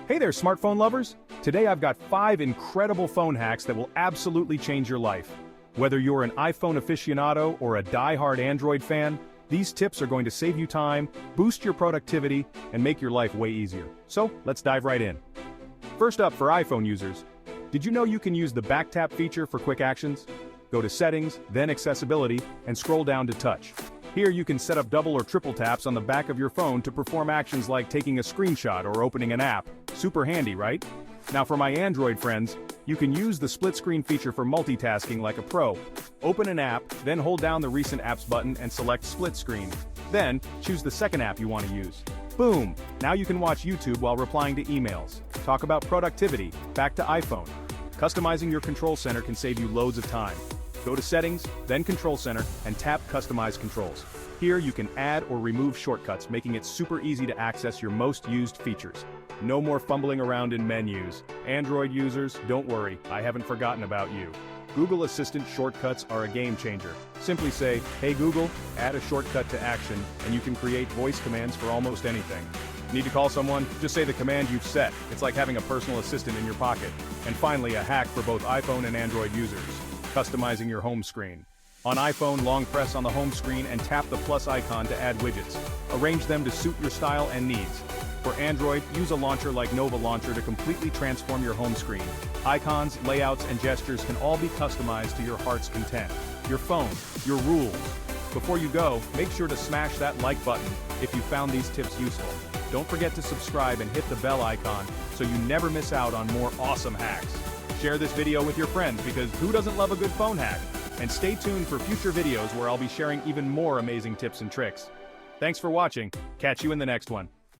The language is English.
Hey there, smartphone lovers! Today I've got 5 incredible phone hacks that will absolutely change your life. Whether you're an iPhone aficionado or a die-hard Android fan, these tips are going to save you time, boost your productivity, and make your life way easier. So, let's dive right in. First up for iPhone users, did you know you can use the back tap feature for quick actions? Go to Settings, then Accessibility, and scroll down to Touch. Here you can set up double or triple taps on the back of your phone to perform actions like taking a screenshot or opening an app. Super handy, right? Now for my Android friends, you can use the split screen feature for multitasking like a pro. Open an app, then hold down the Recent Apps button and select Split Screen. Then, choose the second app you want to use. Boom! Now you can watch YouTube while replying to emails. Talk about productivity, back to iPhone. Customizing your control center can save you loads of time. Go to Settings, then Control Center, and tap Customize Controls. Here you can add or remove shortcuts, making it super easy to access your most used features. No more fumbling around in menus. Android users, don't worry, I haven't forgotten about you. Google Assistant shortcuts are a game changer. Simply say, "Hey Google, add a shortcut to action," and you can create voice commands for almost anything. Need to call someone? Just say the command you've set. It's like having a personal assistant in your pocket. And finally, a hack for both iPhone and Android users. Customizing your home screen. On iPhone, long press on the home screen and tap the plus icon to add widgets. Arrange them to suit your style and needs. For Android, use a launcher like Nova Launcher to completely transform your home screen. Icons, layouts, and gestures can all be customized to your heart's content. Your phone, your rules. Before you go, make sure to smash that like button if you found these tips useful. Don't forget to subscribe and hit the bell icon so you never miss out on more awesome hacks. Share this video with your friends because who doesn't love a good phone hack? And stay tuned for future videos where I'll be sharing even more amazing tips and tricks. Thanks for watching. Catch you in the next one.